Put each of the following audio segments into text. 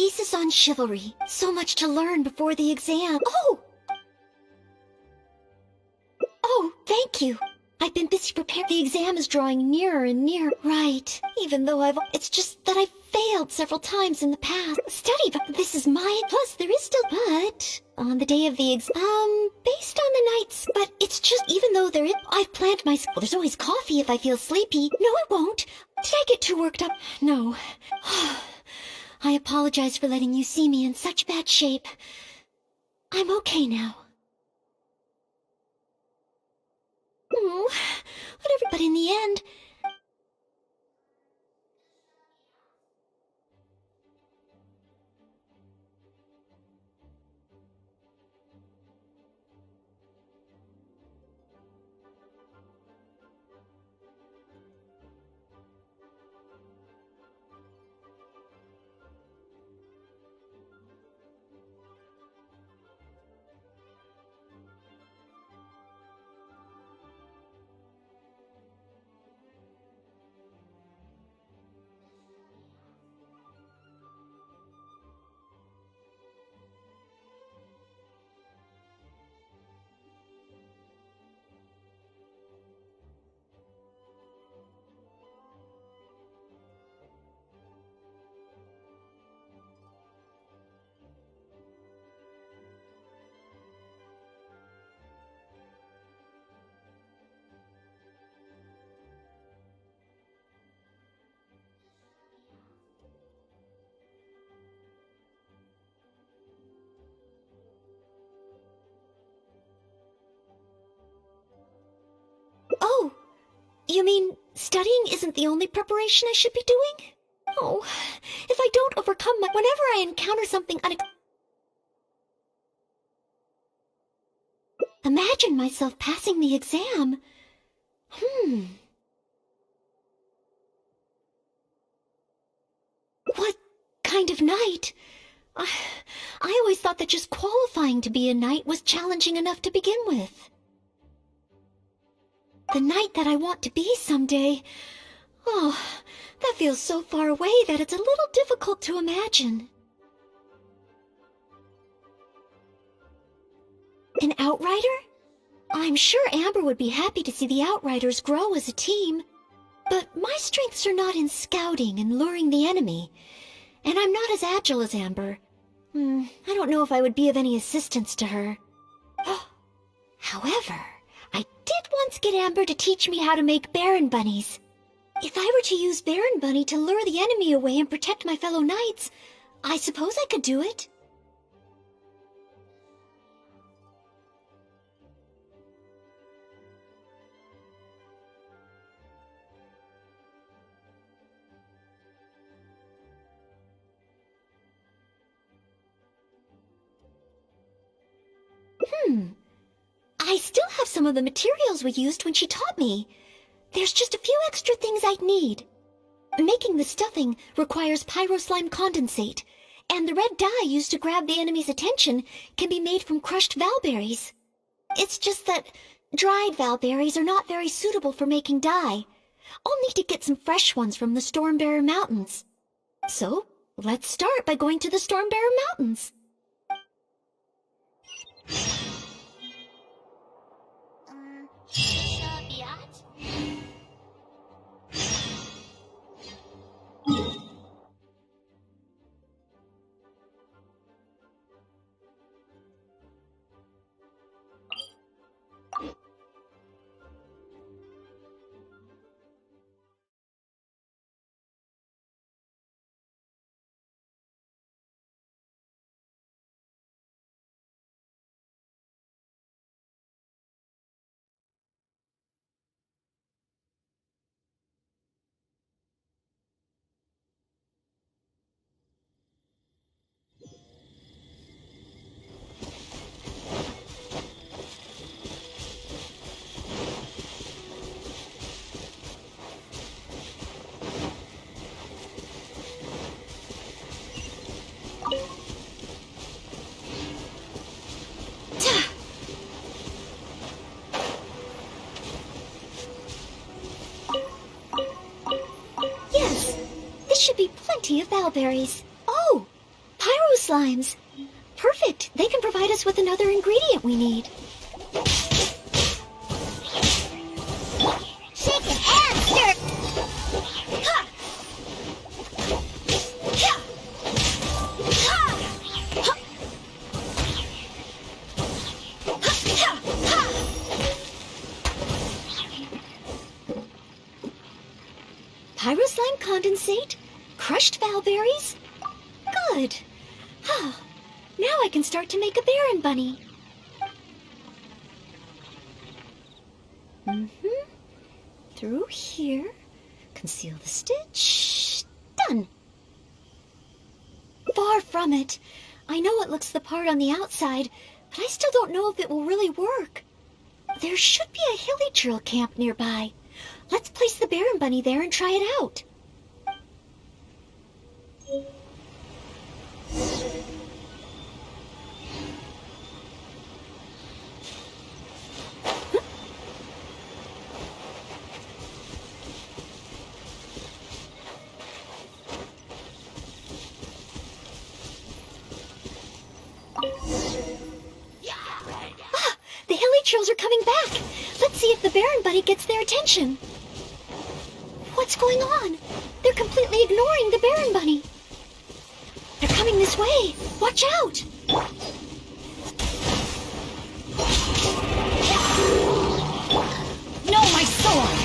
thesis on chivalry. So much to learn before the exam. Oh, thank you. I've been busy preparing. The exam is drawing nearer and nearer. Right. Even though it's just that I've failed several times in the past. Study, but this is my... Plus, there is still... But... On the day of the exam... Based on the nights... But it's just... Even though I've planned my... Well, there's always coffee if I feel sleepy. No, I won't. Did I get too worked up? No. I apologize for letting you see me in such bad shape. I'm okay now. Whatever. But in the end... Oh, you mean studying isn't the only preparation I should be doing? Oh, if I don't overcome whenever I encounter something Imagine myself passing the exam. What kind of knight? I always thought that just qualifying to be a knight was challenging enough to begin with. The knight that I want to be someday. Oh, that feels so far away that it's a little difficult to imagine. An outrider? I'm sure Amber would be happy to see the outriders grow as a team. But my strengths are not in scouting and luring the enemy. And I'm not as agile as Amber. I don't know if I would be of any assistance to her. However, I did once get Amber to teach me how to make Baron Bunnies. If I were to use Baron Bunny to lure the enemy away and protect my fellow knights, I suppose I could do it. I still have some of the materials we used when she taught me. There's just a few extra things I'd need. Making the stuffing requires pyroslime condensate, and the red dye used to grab the enemy's attention can be made from crushed valberries. It's just that dried valberries are not very suitable for making dye. I'll need to get some fresh ones from the Stormbearer Mountains. So, let's start by going to the Stormbearer Mountains. Should be plenty of valberries. Oh, slimes. Perfect. They can provide us with another ingredient we need. Shake it and stir. Ha! Ha! Ha! Ha! Ha! Ha! Pyroslime condensate? Crushed valberries? Good. Now I can start to make a Baron bunny. Through here. Conceal the stitch. Done. Far from it. I know it looks the part on the outside, but I still don't know if it will really work. There should be a hilichurl camp nearby. Let's place the Baron bunny there and try it out. The hilichurls are coming back. Let's see if the Baron bunny gets their attention. What's going on? They're completely ignoring the Baron bunny. They're coming this way. Watch out! No, my sword!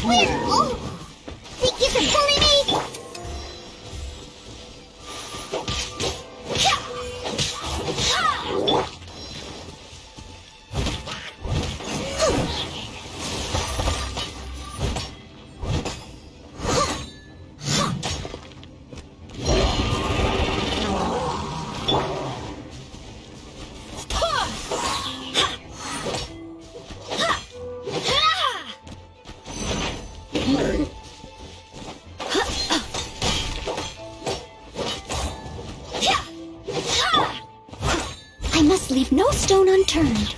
Where? Oh! Think you can bully me? I must leave no stone unturned.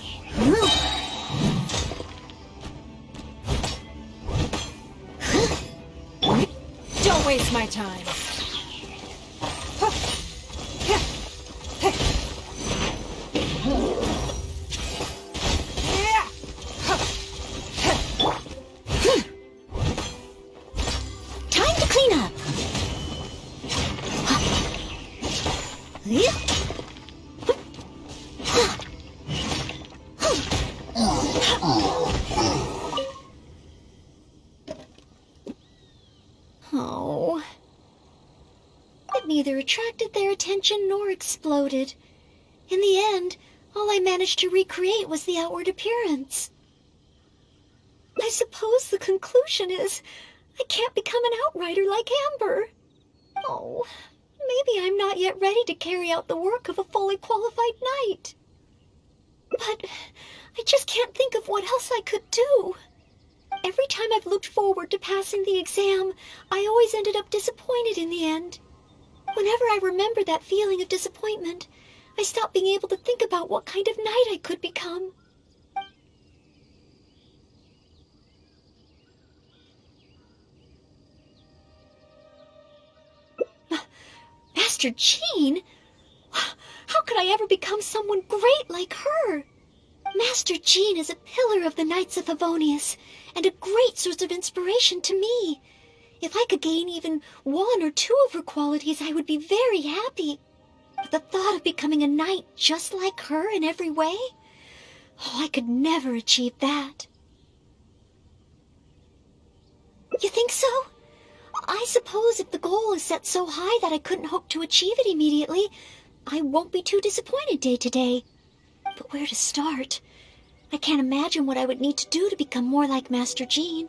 Don't waste my time. Time to clean up. Oh. It neither attracted their attention nor exploded. In the end, all I managed to recreate was the outward appearance. I suppose the conclusion is I can't become an outrider like Amber. Oh, maybe I'm not yet ready to carry out the work of a fully qualified knight. But I just can't think of what else I could do. Every time I've looked forward to passing the exam, I always ended up disappointed in the end. Whenever I remember that feeling of disappointment, I stop being able to think about what kind of knight I could become. Master Jean? How could I ever become someone great like her? Master Jean is a pillar of the Knights of Favonius, and a great source of inspiration to me. If I could gain even one or two of her qualities, I would be very happy. But the thought of becoming a knight just like her in every way? Oh, I could never achieve that. You think so? I suppose if the goal is set so high that I couldn't hope to achieve it immediately, I won't be too disappointed day to day. But where to start? I can't imagine what I would need to do to become more like Master Jean.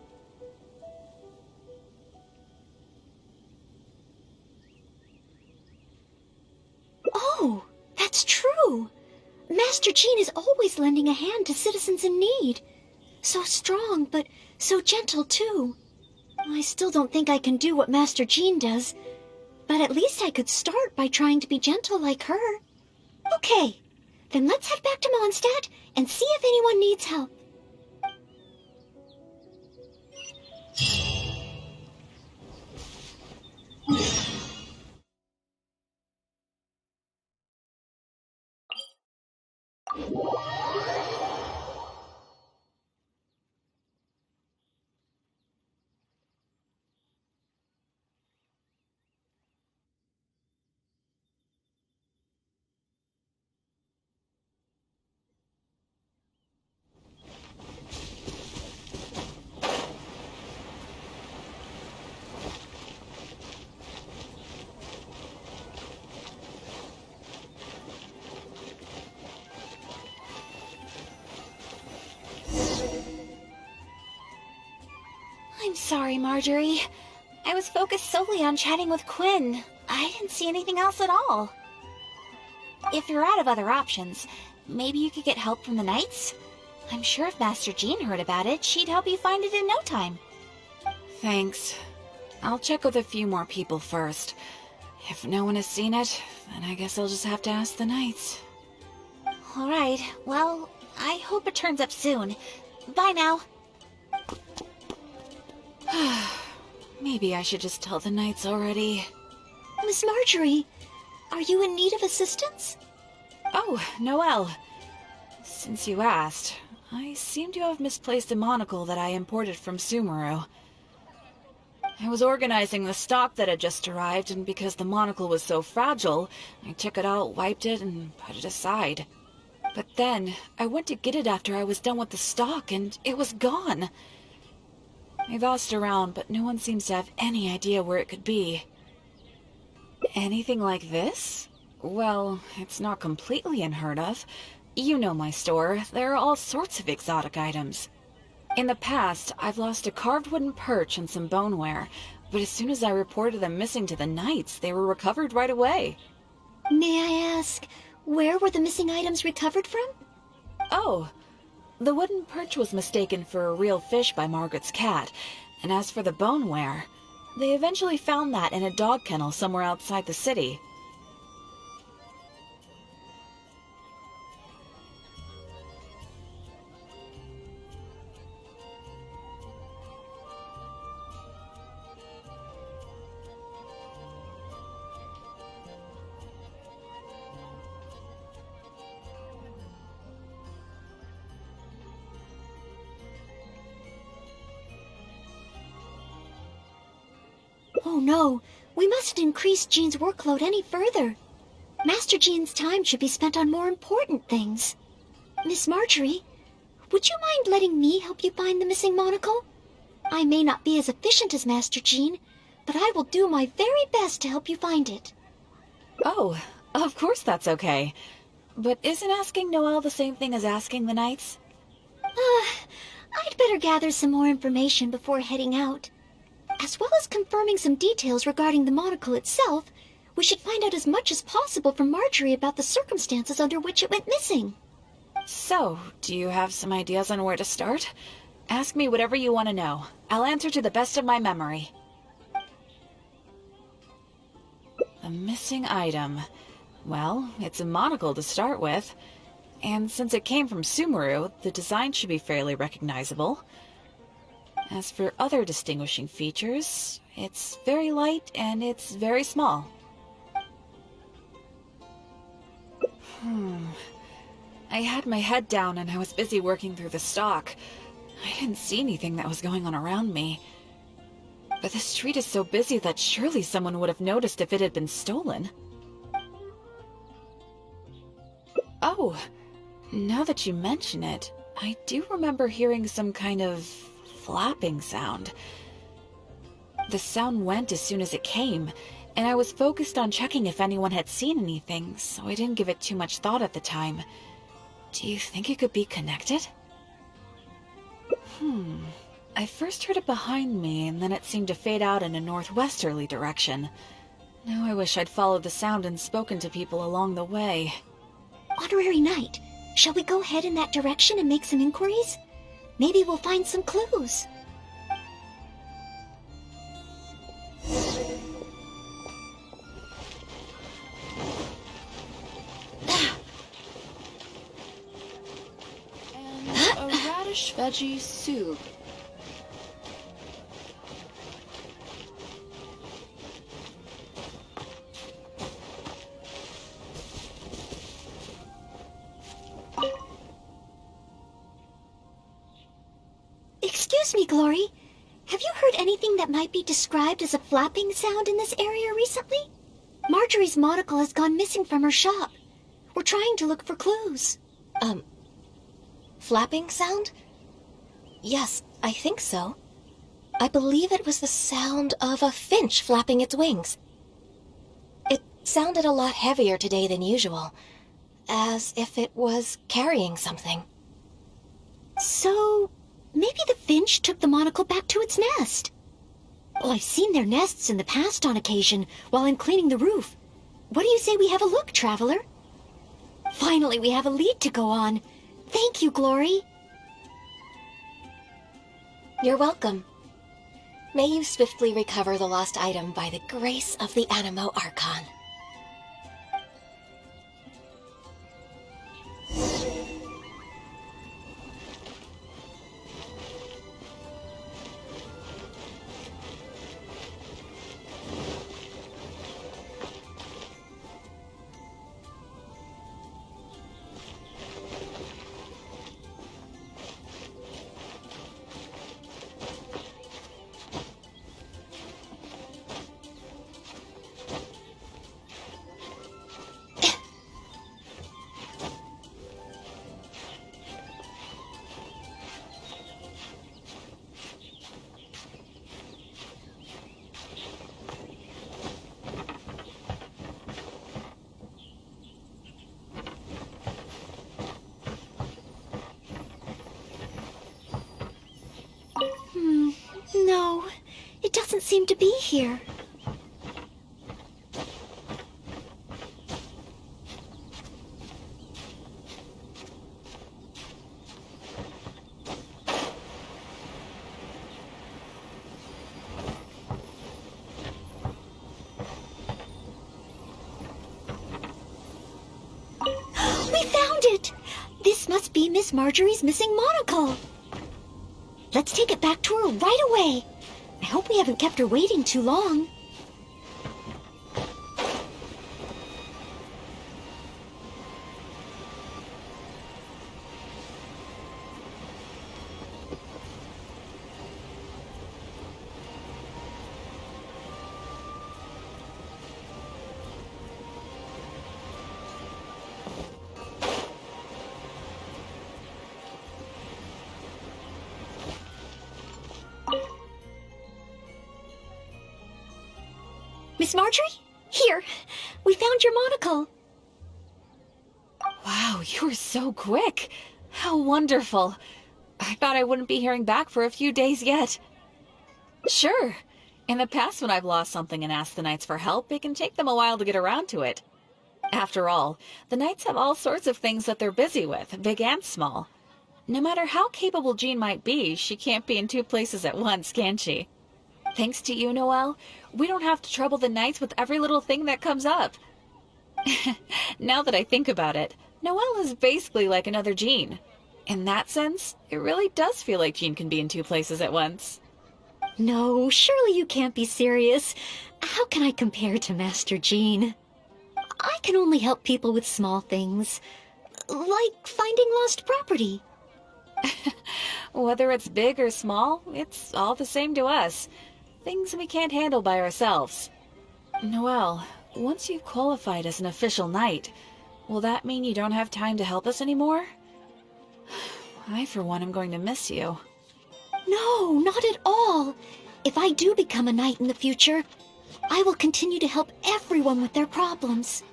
Oh, that's true. Master Jean is always lending a hand to citizens in need. So strong, but so gentle, too. I still don't think I can do what Master Jean does, but at least I could start by trying to be gentle like her. Okay, then let's head back to Mondstadt and see if anyone needs help. I'm sorry, Marjorie. I was focused solely on chatting with Quinn. I didn't see anything else at all. If you're out of other options, maybe you could get help from the Knights? I'm sure if Master Jean heard about it, she'd help you find it in no time. Thanks. I'll check with a few more people first. If no one has seen it, then I guess I'll just have to ask the Knights. Alright, well, I hope it turns up soon. Bye now. Maybe I should just tell the Knights already. Miss Marjorie, are you in need of assistance? Oh, Noelle. Since you asked, I seem to have misplaced a monocle that I imported from Sumeru. I was organizing the stock that had just arrived, and because the monocle was so fragile, I took it out, wiped it, and put it aside. But then, I went to get it after I was done with the stock, and it was gone. I've asked around, but no one seems to have any idea where it could be. Anything like this? Well, it's not completely unheard of. You know my store. There are all sorts of exotic items. In the past, I've lost a carved wooden perch and some boneware, but as soon as I reported them missing to the Knights, they were recovered right away. May I ask, where were the missing items recovered from? Oh, the wooden perch was mistaken for a real fish by Margaret's cat, and as for the boneware, they eventually found that in a dog kennel somewhere outside the city. Oh no, we mustn't increase Jean's workload any further. Master Jean's time should be spent on more important things. Miss Marjorie, would you mind letting me help you find the missing monocle? I may not be as efficient as Master Jean, but I will do my very best to help you find it. Oh, of course that's okay. But isn't asking Noelle the same thing as asking the Knights? I'd better gather some more information before heading out. As well as confirming some details regarding the monocle itself, we should find out as much as possible from Marjorie about the circumstances under which it went missing. So, do you have some ideas on where to start? Ask me whatever you want to know. I'll answer to the best of my memory. The missing item. Well, it's a monocle to start with. And since it came from Sumeru, the design should be fairly recognizable. As for other distinguishing features, it's very light and it's very small. I had my head down and I was busy working through the stock. I didn't see anything that was going on around me. But the street is so busy that surely someone would have noticed if it had been stolen. Oh, now that you mention it, I do remember hearing some kind of flapping sound. The sound went as soon as it came, and I was focused on checking if anyone had seen anything, so I didn't give it too much thought at the time. Do you think it could be connected? I first heard it behind me, and then it seemed to fade out in a northwesterly direction. Now I wish I'd followed the sound and spoken to people along the way. Honorary Knight, Shall we go head in that direction and make some inquiries? Maybe we'll find some clues. And a radish veggie soup. Excuse me, Glory. Have you heard anything that might be described as a flapping sound in this area recently? Marjorie's monocle has gone missing from her shop. We're trying to look for clues. Flapping sound? Yes, I think so. I believe it was the sound of a finch flapping its wings. It sounded a lot heavier today than usual, as if it was carrying something. So, maybe the finch took the monocle back to its nest. Well, I've seen their nests in the past on occasion while I'm cleaning the roof. What do you say we have a look, Traveler? Finally, we have a lead to go on. Thank you, Glory. You're welcome. May you swiftly recover the lost item by the grace of the Animo Archon. No, it doesn't seem to be here. We found it! This must be Miss Marjorie's missing monocle. Let's take it back to her right away. I hope we haven't kept her waiting too long. Miss Marjorie? Here, we found your monocle. Wow, you were so quick. How wonderful. I thought I wouldn't be hearing back for a few days yet. Sure. In the past, when I've lost something and asked the knights for help, it can take them a while to get around to it. After all, the knights have all sorts of things that they're busy with, big and small. No matter how capable Jean might be, she can't be in two places at once, can she? Thanks to you, Noelle, we don't have to trouble the knights with every little thing that comes up. Now that I think about it, Noelle is basically like another Jean. In that sense, it really does feel like Jean can be in two places at once. No, surely you can't be serious. How can I compare to Master Jean? I can only help people with small things, like finding lost property. Whether it's big or small, it's all the same to us. Things we can't handle by ourselves. Noelle, once you've qualified as an official knight, will that mean you don't have time to help us anymore? I, for one, am going to miss you. No, not at all. If I do become a knight in the future, I will continue to help everyone with their problems.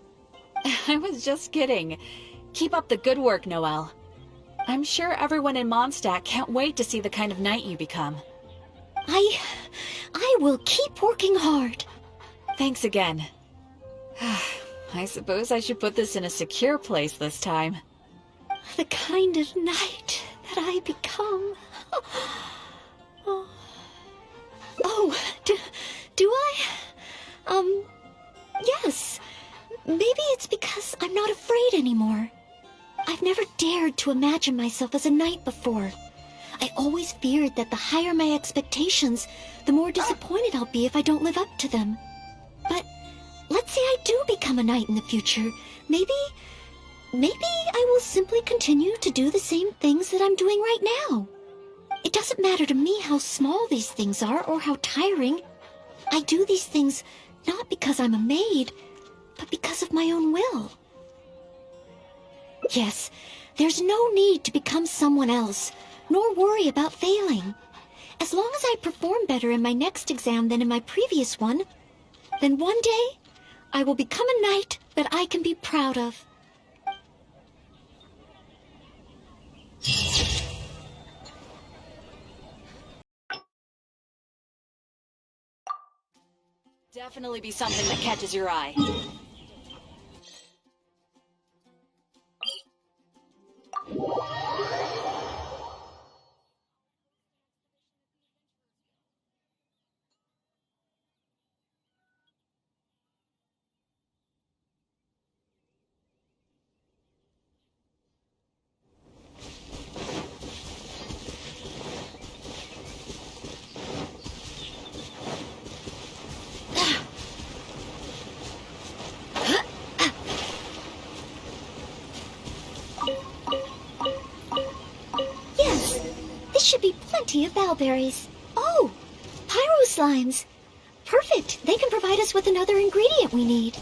I was just kidding. Keep up the good work, Noelle. I'm sure everyone in Mondstadt can't wait to see the kind of knight you become. I will keep working hard. Thanks again. I suppose I should put this in a secure place this time. The kind of knight that I become. Oh, do I? Yes. Maybe it's because I'm not afraid anymore. I've never dared to imagine myself as a knight before. I always feared that the higher my expectations, the more disappointed I'll be if I don't live up to them. But let's say I do become a knight in the future. Maybe I will simply continue to do the same things that I'm doing right now. It doesn't matter to me how small these things are or how tiring. I do these things not because I'm a maid, but because of my own will. Yes, there's no need to become someone else, nor worry about failing. As long as I perform better in my next exam than in my previous one, then one day I will become a knight that I can be proud of. Definitely be something that catches your eye. Yes, this should be plenty of bellberries. Oh, pyro slimes. Perfect. They can provide us with another ingredient we need.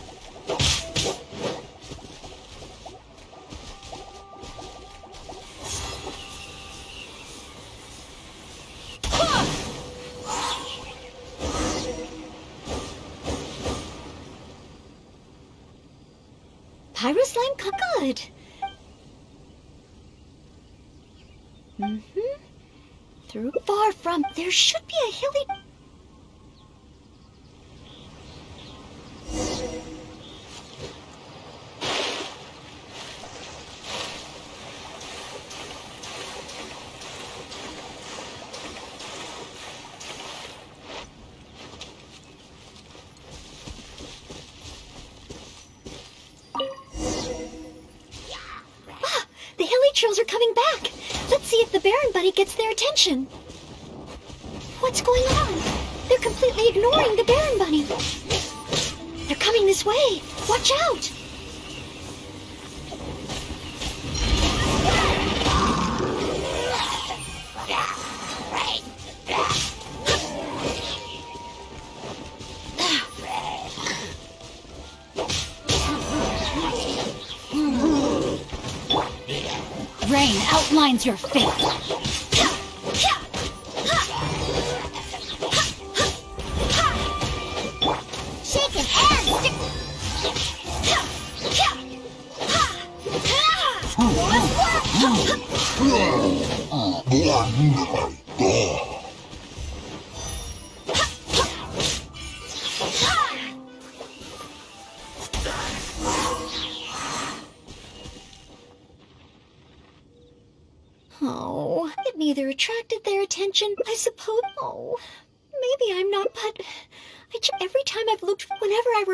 Pyro slime good. Through far from there should be a hilly. The hilichurls are coming back. Let's see if the Baron Bunny gets their attention. What's going on? They're completely ignoring the Baron Bunny. They're coming this way. Watch out! Rain outlines your fate. Shaking and Oh, it neither attracted their attention, I suppose. Oh, maybe I'm not, but every time I've looked, whenever I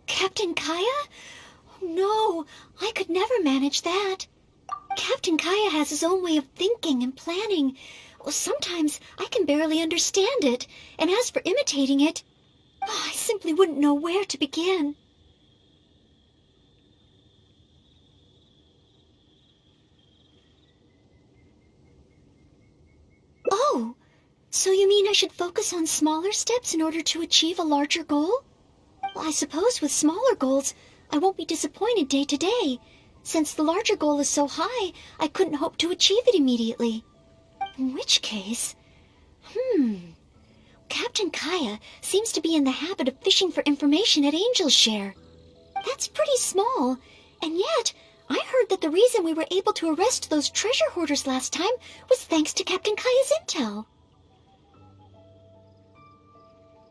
Captain Kaeya? Oh, no, I could never manage that. Captain Kaeya has his own way of thinking and planning. Well, sometimes I can barely understand it, and as for imitating it, I simply wouldn't know where to begin. Oh, so you mean I should focus on smaller steps in order to achieve a larger goal? Well, I suppose with smaller goals, I won't be disappointed day to day. Since the larger goal is so high, I couldn't hope to achieve it immediately. In which case... Captain Kaeya seems to be in the habit of fishing for information at Angel's Share. That's pretty small, and yet I heard that the reason we were able to arrest those treasure hoarders last time was thanks to Captain Kaeya's intel.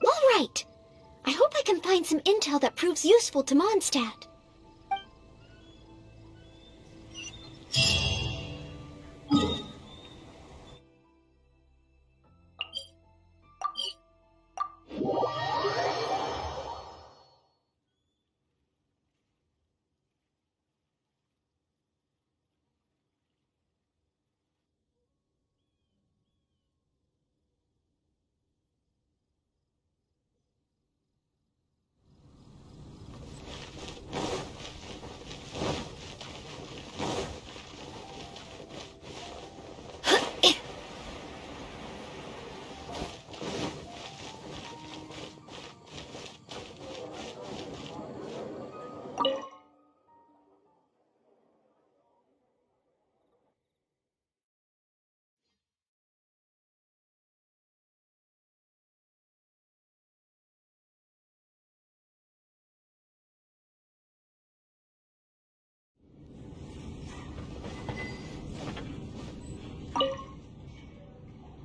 All right. I hope hope I can find some intel that proves useful to Mondstadt.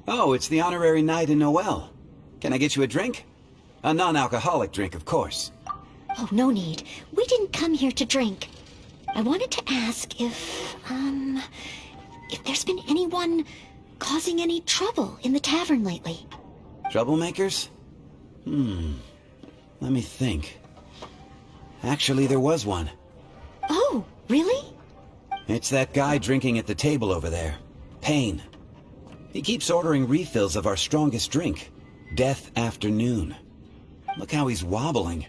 Oh, it's the honorary knight in Noelle. Can I get you a drink? A non-alcoholic drink, of course. Oh, no need. We didn't come here to drink. I wanted to ask if there's been anyone causing any trouble in the tavern lately. Troublemakers? Let me think. Actually, there was one. Oh, really? It's that guy drinking at the table over there. Pain. He keeps ordering refills of our strongest drink, Death Afternoon. Look how he's wobbling.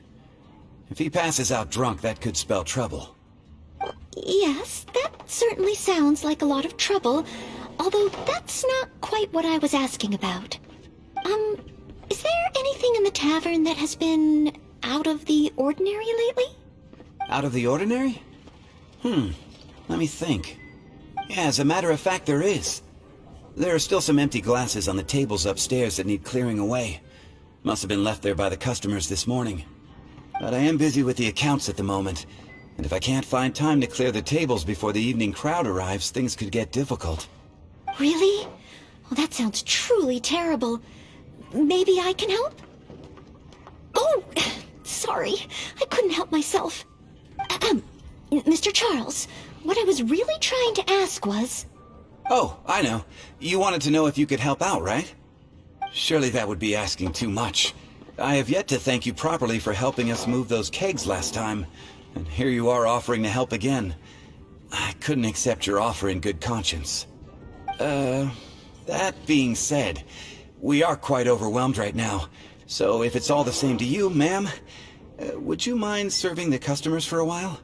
If he passes out drunk, that could spell trouble. Yes, that certainly sounds like a lot of trouble, although that's not quite what I was asking about. Is there anything in the tavern that has been out of the ordinary lately? Out of the ordinary? Let me think. Yeah, as a matter of fact, there is. There are still some empty glasses on the tables upstairs that need clearing away. Must have been left there by the customers this morning. But I am busy with the accounts at the moment, and if I can't find time to clear the tables before the evening crowd arrives, things could get difficult. Really? Well, that sounds truly terrible. Maybe I can help? Oh, sorry. I couldn't help myself. Mr. Charles, what I was really trying to ask was... Oh, I know. You wanted to know if you could help out, right? Surely that would be asking too much. I have yet to thank you properly for helping us move those kegs last time, and here you are offering to help again. I couldn't accept your offer in good conscience. That being said, we are quite overwhelmed right now, so if it's all the same to you, ma'am, would you mind serving the customers for a while?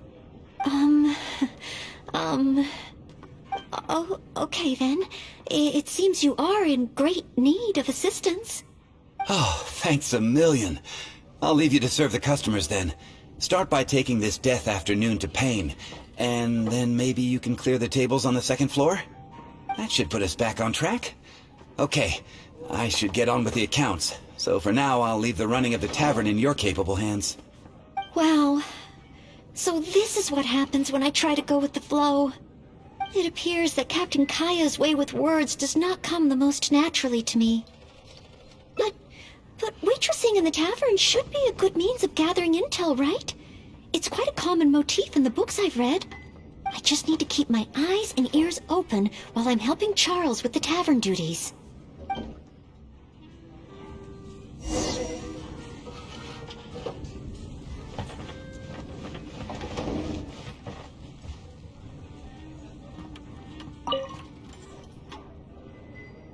Oh, okay then. It seems you are in great need of assistance. Oh, thanks a million. I'll leave you to serve the customers then. Start by taking this Death Afternoon to Pain, and then maybe you can clear the tables on the second floor? That should put us back on track. Okay, I should get on with the accounts, so for now I'll leave the running of the tavern in your capable hands. Wow. So this is what happens when I try to go with the flow. It appears that Captain Kaeya's way with words does not come the most naturally to me. But waitressing in the tavern should be a good means of gathering intel, right? It's quite a common motif in the books I've read. I just need to keep my eyes and ears open while I'm helping Charles with the tavern duties.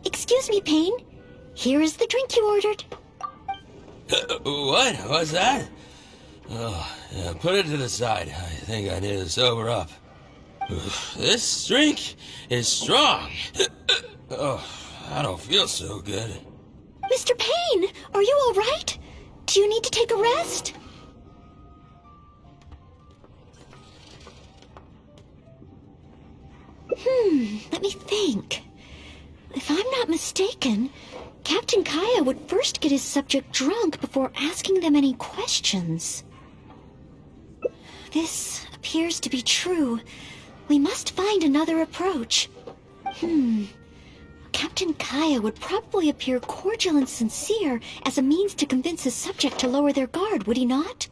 Excuse me, Payne. Here is the drink you ordered. What? What's that? Oh, yeah, put it to the side. I think I need to sober up. This drink is strong. Oh, I don't feel so good. Mr. Payne, are you all right? Do you need to take a rest? Let me think. If I'm not mistaken, Captain Kaeya would first get his subject drunk before asking them any questions. This appears to be true. We must find another approach. Okay, Captain Kaeya would probably appear cordial and sincere as a means to convince his subject to lower their guard, would he not?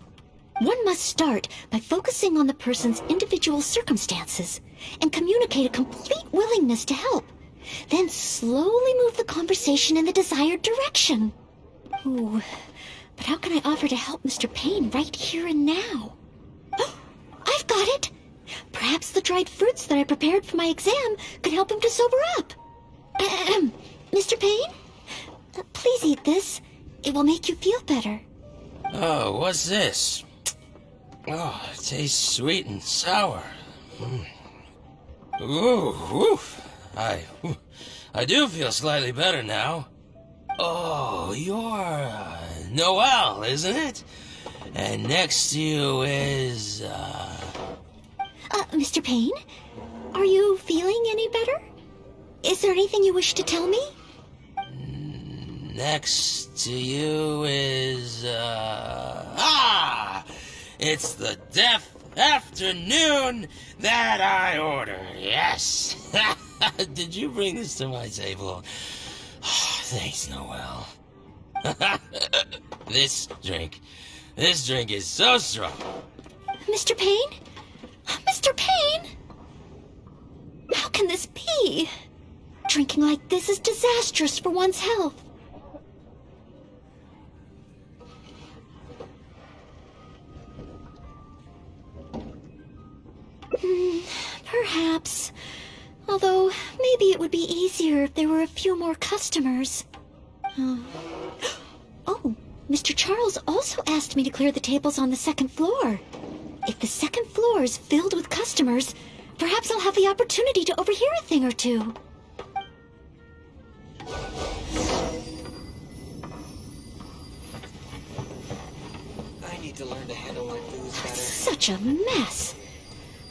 One must start by focusing on the person's individual circumstances and communicate a complete willingness to help. Then slowly move the conversation in the desired direction. Ooh, but how can I offer to help Mr. Payne right here and now? I've got it! Perhaps the dried fruits that I prepared for my exam could help him to sober up. Mr. Payne? Please eat this. It will make you feel better. Oh, what's this? Oh, it tastes sweet and sour. Ooh, woof. I do feel slightly better now. Oh, you're Noelle, isn't it? And next to you is Mr. Payne? Are you feeling any better? Is there anything you wish to tell me? Next to you is it's the death afternoon that I order. Yes. Did you bring this to my table? Thanks, Noelle. This drink is so strong. Mr. Payne? Mr. Payne? How can this be? Drinking like this is disastrous for one's health. Perhaps. Although, maybe it would be easier if there were a few more customers. Oh, Mr. Charles also asked me to clear the tables on the second floor. If the second floor is filled with customers, perhaps I'll have the opportunity to overhear a thing or two. I need to learn to handle my booze better. Such a mess.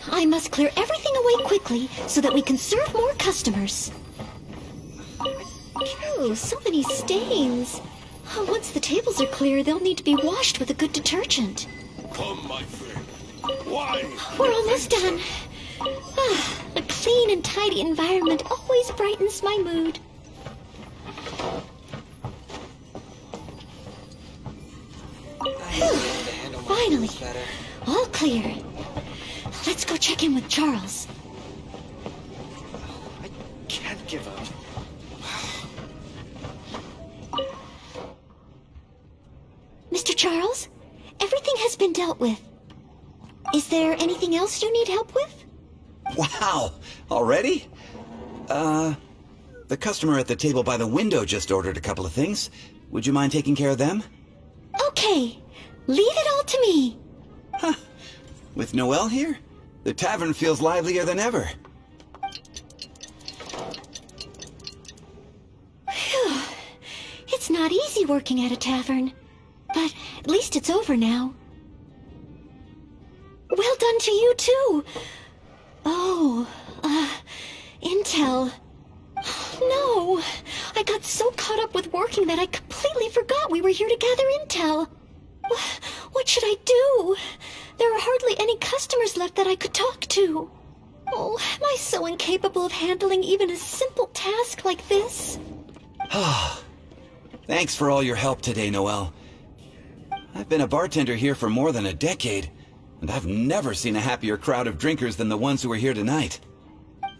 I must clear everything away quickly so that we can serve more customers. Oh, so many stains. Once the tables are clear, they'll need to be washed with a good detergent. Come, my friend. Why? We're almost done. A clean and tidy environment always brightens my mood. Finally, all clear. Let's go check in with Charles. I can't give up. Mr. Charles, everything has been dealt with. Is there anything else you need help with? Wow! Already? The customer at the table by the window just ordered a couple of things. Would you mind taking care of them? Okay, leave it all to me. Huh. With Noelle here, the tavern feels livelier than ever. Phew. It's not easy working at a tavern, but at least it's over now. Well done to you, too. Oh, intel. No, I got so caught up with working that I completely forgot we were here to gather intel. What should I do? There are hardly any customers left that I could talk to. Oh, am I so incapable of handling even a simple task like this? Thanks for all your help today, Noelle. I've been a bartender here for more than a decade, and I've never seen a happier crowd of drinkers than the ones who are here tonight.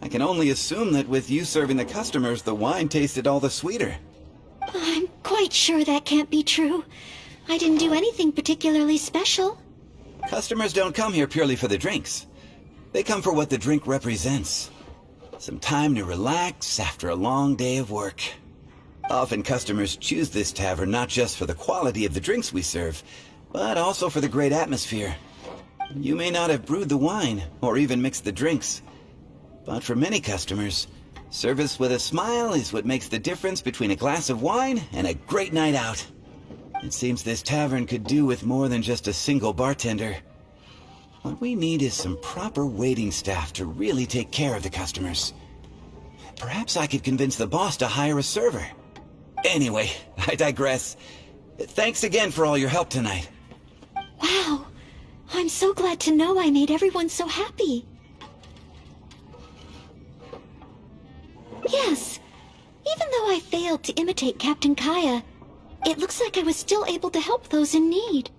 I can only assume that with you serving the customers, the wine tasted all the sweeter. I'm quite sure that can't be true. I didn't do anything particularly special. Customers don't come here purely for the drinks. They come for what the drink represents. Some time to relax after a long day of work. Often customers choose this tavern not just for the quality of the drinks we serve, but also for the great atmosphere. You may not have brewed the wine or even mixed the drinks, but for many customers, service with a smile is what makes the difference between a glass of wine and a great night out. It seems this tavern could do with more than just a single bartender. What we need is some proper waiting staff to really take care of the customers. Perhaps I could convince the boss to hire a server. Anyway, I digress. Thanks again for all your help tonight. Wow, I'm so glad to know I made everyone so happy. Yes, failed to imitate Captain Kaeya, it looks like I was still able to help those in need.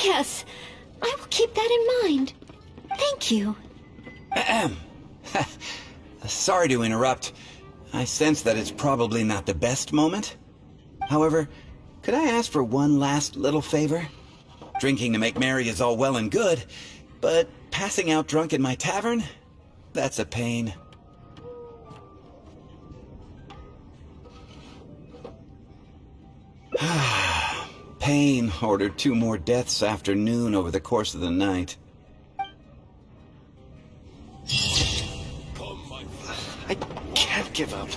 Yes, I will keep that in mind. Thank you. Ahem. Sorry to interrupt. I sense that it's probably not the best moment. However, could I ask for one last little favor? Drinking to make merry is all well and good, but passing out drunk in my tavern? That's a pain. Pain ordered 2 more deaths after noon over the course of the night. I can't give up.